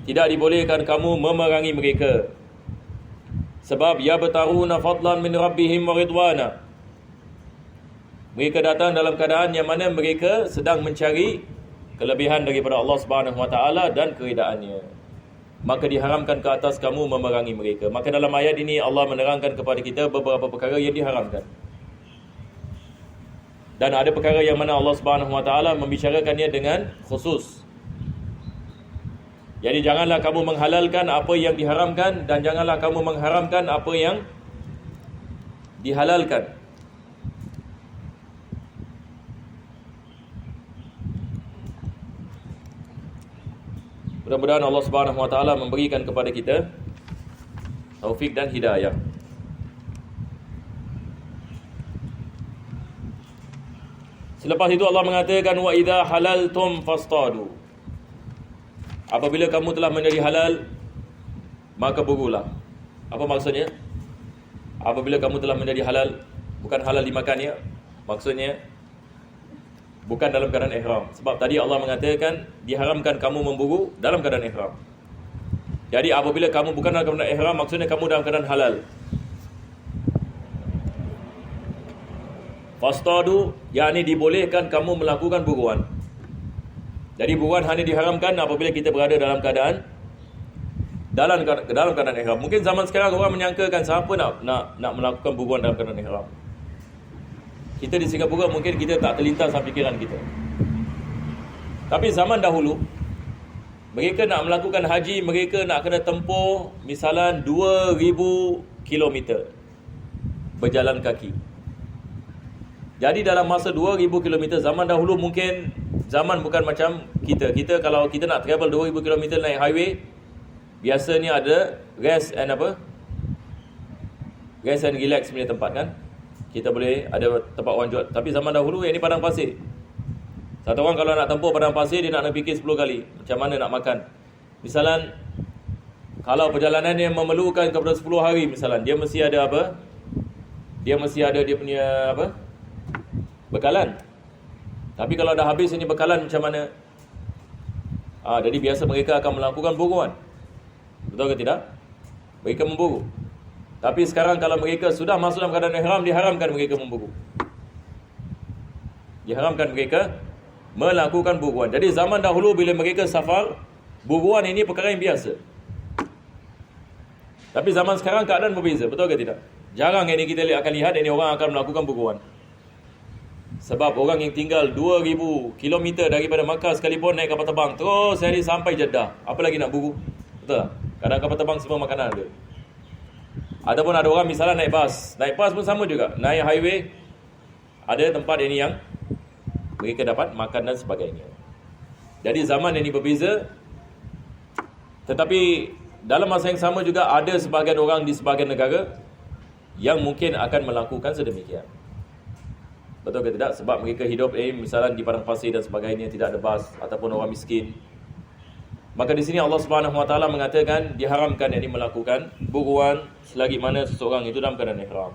tidak dibolehkan kamu memerangi mereka. Sebab yabtaruna fadlan min rabbihim wa ridwana. Mereka datang dalam keadaan yang mana mereka sedang mencari kelebihan daripada Allah Subhanahu Wa Taala dan keredaannya, maka diharamkan ke atas kamu memerangi mereka. Maka dalam ayat ini Allah menerangkan kepada kita beberapa perkara yang diharamkan. Dan ada perkara yang mana Allah Subhanahu Wa Taala membicarakannya dengan khusus. Jadi janganlah kamu menghalalkan apa yang diharamkan, dan janganlah kamu mengharamkan apa yang dihalalkan. Mudah-mudahan Allah Subhanahu Wa Taala memberikan kepada kita taufik dan hidayah. Selepas itu Allah mengatakan wa idza halaltum fastadu. Apabila kamu telah menjadi halal, maka burulah. Apa maksudnya? Apabila kamu telah menjadi halal, bukan halal dimakan ya. Maksudnya bukan dalam keadaan ihram. Sebab tadi Allah mengatakan diharamkan kamu memburu dalam keadaan ihram. Jadi apabila kamu bukan dalam keadaan ihram, maksudnya kamu dalam keadaan halal. Fastadu, yakni dibolehkan kamu melakukan buruan. Jadi buruan hanya diharamkan apabila kita berada dalam keadaan dalam keadaan ihram. Mungkin zaman sekarang orang menyangkakan siapa nak melakukan buruan dalam keadaan ihram. Kita di Singapura mungkin kita tak terlintas dalam fikiran kita. Tapi zaman dahulu, mereka nak melakukan haji, mereka nak kena tempuh misalan 2,000 kilometer berjalan kaki. Jadi dalam masa 2,000 kilometer zaman dahulu, mungkin zaman bukan macam kita. Kita kalau kita nak travel 2,000 kilometer naik highway, biasanya ada rest and relax punya tempat kan. Kita boleh ada tempat orang jual. Tapi zaman dahulu yang ni padang pasir. Satu orang kalau nak tempuh padang pasir, dia nak fikir 10 kali macam mana nak makan. Misalan kalau perjalanan yang memerlukan kepada 10 hari misalan, dia mesti ada apa? Dia mesti ada dia punya apa? Bekalan. Tapi kalau dah habis ini bekalan macam mana? Jadi biasa mereka akan melakukan buruan. Betul ke tidak? Mereka memburu. Tapi sekarang kalau mereka sudah masuk dalam keadaan ihram, diharamkan mereka memburu. Diharamkan mereka melakukan buruan. Jadi zaman dahulu bila mereka safar, buruan ini perkara yang biasa. Tapi zaman sekarang keadaan berbeza. Betul ke tidak? Jarang ini kita akan lihat ini orang akan melakukan buruan. Sebab orang yang tinggal 2,000 kilometer daripada Makkah sekalipun naik kapal terbang terus hari sampai Jeddah, apa lagi nak buru? Betul tak? Kadang kapal terbang semua makanan ada. Ataupun ada orang misalnya naik bas. Naik bas pun sama juga. Naik highway, ada tempat ini yang mereka dapat makan dan sebagainya. Jadi zaman ini berbeza. Tetapi dalam masa yang sama juga ada sebahagian orang di sebahagian negara yang mungkin akan melakukan sedemikian. Betul ke tidak? Sebab mereka hidup misalnya di padang pasir dan sebagainya, tidak ada bas ataupun orang miskin. Maka di sini Allah Subhanahu Wa Taala mengatakan diharamkan yang melakukan buruan selagi mana seseorang itu dalam keadaan ihram.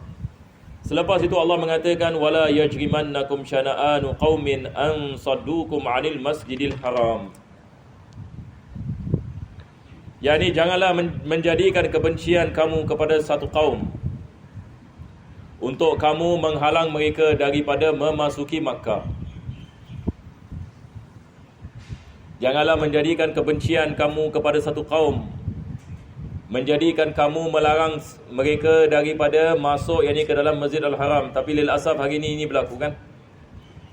Selepas itu Allah mengatakan wala yajrimannakum syana'anu qaumin an saddukum 'anil masjidil haram. Yani janganlah menjadikan kebencian kamu kepada satu kaum untuk kamu menghalang mereka daripada memasuki Makkah. Janganlah menjadikan kebencian kamu kepada satu kaum, menjadikan kamu melarang mereka daripada masuk yakni ke dalam Masjid Al-Haram. Tapi lil asaf hari ini berlaku kan.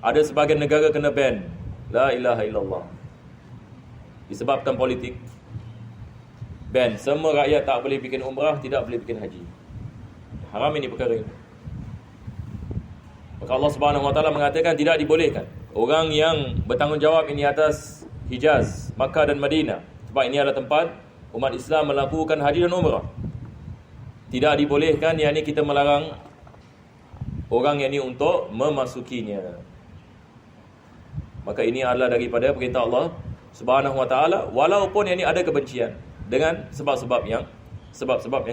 Ada sebahagian negara kena ban. La ilaha illallah. Disebabkan politik. Ban. Semua rakyat tak boleh bikin umrah, tidak boleh bikin haji. Haram ini perkara ini. Maka Allah Subhanahu Wa Taala mengatakan tidak dibolehkan orang yang bertanggungjawab ini atas Hijaz, Makkah dan Madinah. Sebab ini adalah tempat umat Islam melakukan haji dan umrah. Tidak dibolehkan yakni kita melarang orang yang ini untuk memasukinya. Maka ini adalah daripada perintah Allah Subhanahu Wa Taala, walaupun yang ini ada kebencian dengan sebab-sebab yang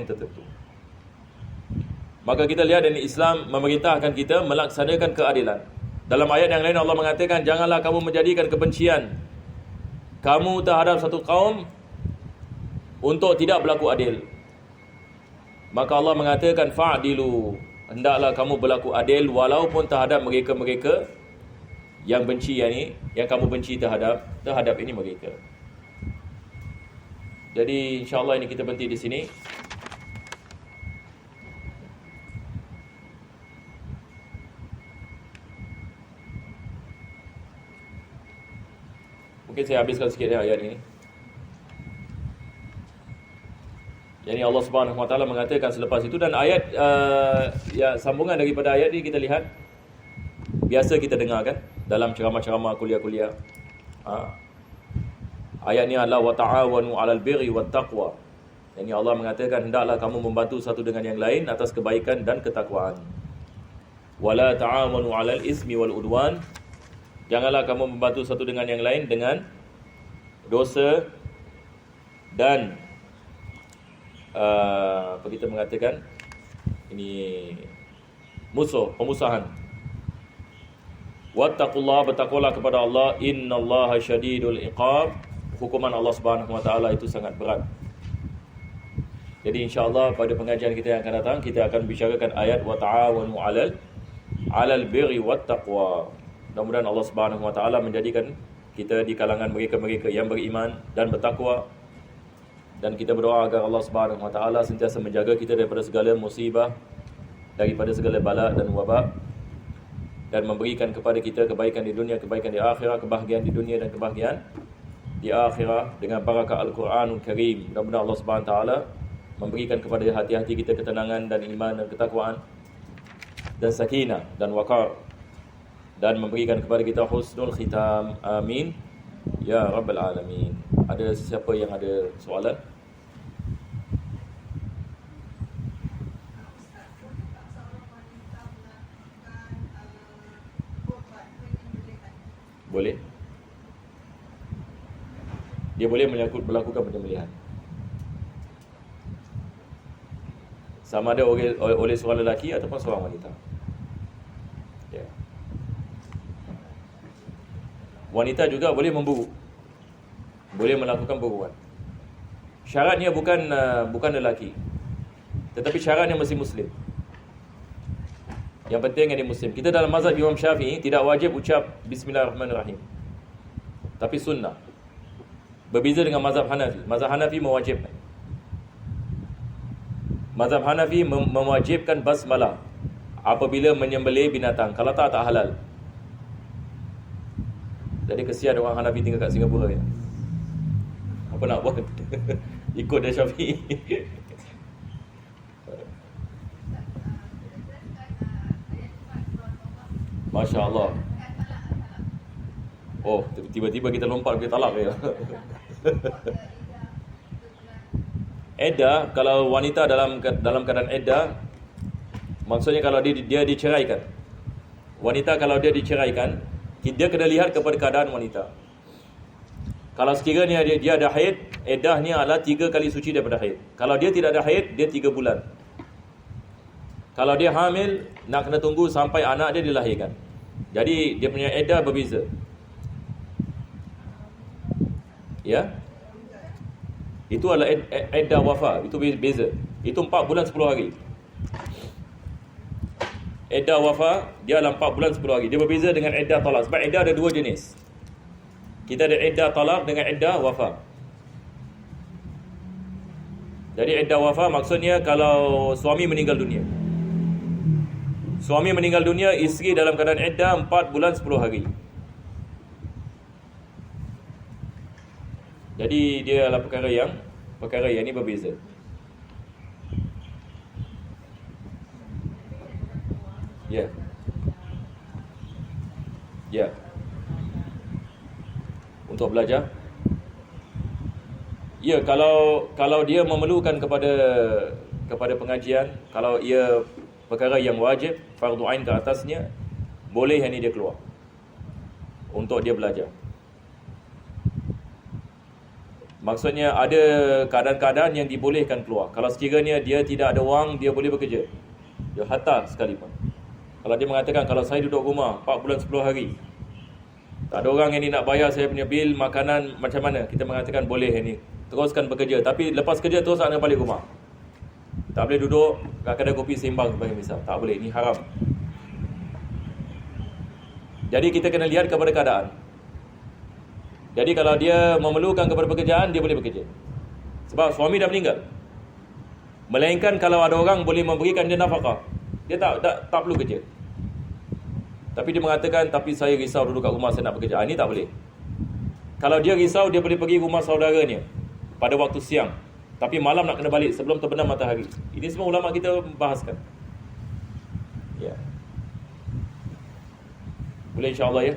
tertentu. Maka kita lihat dari Islam memerintahkan kita melaksanakan keadilan. Dalam ayat yang lain Allah mengatakan janganlah kamu menjadikan kebencian kamu terhadap satu kaum untuk tidak berlaku adil. Maka Allah mengatakan fa'dilu, hendaklah kamu berlaku adil walaupun terhadap mereka-mereka yang benci yang kamu benci terhadap ini mereka. Jadi insya-Allah ini kita berhenti di sini. Mungkin saya habiskan sikit ayat ini. Jadi Allah Subhanahu Wa Taala mengatakan selepas itu, dan ayat sambungan daripada ayat ini kita lihat, biasa kita dengar kan dalam ceramah-ceramah kuliah-kuliah. Ayat ini adalah wa ta'awanu 'alal birri wat taqwa. Yani Allah mengatakan hendaklah kamu membantu satu dengan yang lain atas kebaikan dan ketakwaan. Wala ta'awanu 'alal ismi wal udwan. Janganlah kamu membantu satu dengan yang lain dengan dosa dan apa kita mengatakan ini pemusahan. Wattaqullah, bertakwalah kepada Allah, innallaha syadidul iqab. Hukuman Allah Subhanahu Wa Taala itu sangat berat. Jadi insya-Allah pada pengajian kita yang akan datang kita akan bicarakan ayat wa ta'awanu 'alal birri wat taqwa. Mudah-mudahan Allah Subhanahu Wa Taala menjadikan kita di kalangan mereka-mereka yang beriman dan bertakwa. Dan kita berdoa agar Allah Subhanahu Wa Taala sentiasa menjaga kita daripada segala musibah, daripada segala bala dan wabak, dan memberikan kepada kita kebaikan di dunia, kebaikan di akhirat, kebahagiaan di dunia dan kebahagiaan di akhirat dengan barakah Al-Quranul Karim. Mudah-mudahan Allah Subhanahu Wa Taala memberikan kepada hati-hati kita ketenangan dan iman dan ketakwaan dan sakinah dan waqar, dan memberikan kepada kita husnul khitam. Amin ya rabbal alamin. Ada siapa yang ada soalan? Boleh. Dia boleh melakukan penyembelihan. Sama ada oleh seorang lelaki ataupun seorang wanita. Ya. Wanita juga boleh memburu. Boleh melakukan buruan. Syaratnya bukan lelaki, tetapi syaratnya mesti muslim. Yang penting dia muslim. Kita dalam mazhab Imam Syafi'i tidak wajib ucap bismillahirrahmanirrahim, tapi sunnah. Berbeza dengan mazhab Hanafi. Mazhab Hanafi mewajibkan. Mazhab Hanafi mewajibkan basmalah apabila menyembelih binatang. Kalau tak halal. Jadi kesian orang Hanafi tinggal kat Singapura ya. Apa nak buat? Ikut dia Syafi'i. Masya Allah. Oh, tiba-tiba kita lompat ke talak ya. Iddah, kalau wanita dalam keadaan iddah, maksudnya kalau dia diceraikan. Wanita kalau dia diceraikan, dia kena lihat kepada keadaan wanita. Kalau sekiranya dia ada haid, iddahnya adalah 3 kali suci daripada haid. Kalau dia tidak ada haid, dia 3 bulan. Kalau dia hamil, nak kena tunggu sampai anak dia dilahirkan. Jadi dia punya iddah berbeza. Ya. Itu adalah iddah wafa, itu beza. Itu 4 bulan 10 hari. Iddah wafa dia adalah 4 bulan 10 hari. Dia berbeza dengan iddah talak. Sebab iddah ada 2 jenis. Kita ada iddah talak dengan iddah wafa. Jadi iddah wafa maksudnya kalau suami meninggal dunia. Suami meninggal dunia, isteri dalam keadaan iddah 4 bulan 10 hari. Jadi dia adalah perkara yang ini berbeza. Ya. Ya. Untuk belajar. Ya, kalau dia memerlukan kepada pengajian, kalau ia perkara yang wajib, fardu ain ke atasnya, boleh yang ini dia keluar untuk dia belajar. Maksudnya ada keadaan-keadaan yang dibolehkan keluar. Kalau sekiranya dia tidak ada wang, dia boleh bekerja. Dia hatta sekalipun. Kalau dia mengatakan, kalau saya duduk rumah 4 bulan 10 hari, tak ada orang yang ni nak bayar saya punya bil, makanan, macam mana? Kita mengatakan boleh yang ni, teruskan bekerja. Tapi lepas kerja terus nak balik rumah. Tak boleh duduk kat kedai kopi sembang sebagai misal. Tak boleh, ini haram. Jadi kita kena lihat kepada keadaan. Jadi kalau dia memerlukan kepada pekerjaan, dia boleh bekerja. Sebab suami dah meninggal. Melainkan kalau ada orang boleh memberikan dia nafkah, dia tak perlu kerja. Tapi dia mengatakan, tapi saya risau dulu kat rumah, saya nak bekerja. Ini tak boleh. Kalau dia risau, dia boleh pergi rumah saudaranya pada waktu siang. Tapi malam nak kena balik sebelum terbenam matahari. Ini semua ulama kita bahaskan. Ya. Boleh insya-Allah ya.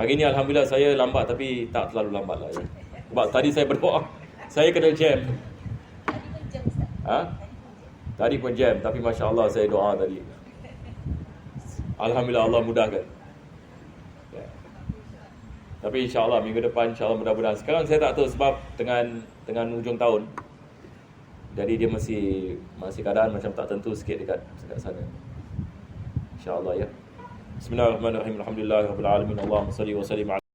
Hari ni Alhamdulillah saya lambat, tapi tak terlalu lambat lah ya. Sebab tadi saya berdoa, saya kena jam. Tadi pun jam, Ustaz. Ha? Tadi pun jam, tapi Masya Allah saya doa tadi. Alhamdulillah Allah mudahkan ya. Tapi insya Allah minggu depan insya Allah mudah-mudahan. Sekarang saya tak tahu sebab dengan ujung tahun, jadi dia masih keadaan macam tak tentu sikit dekat sana. Insya Allah ya. Bismillahirrahmanirrahim. Alhamdulillahirabbil alamin. Allahumma salli wa sallim ala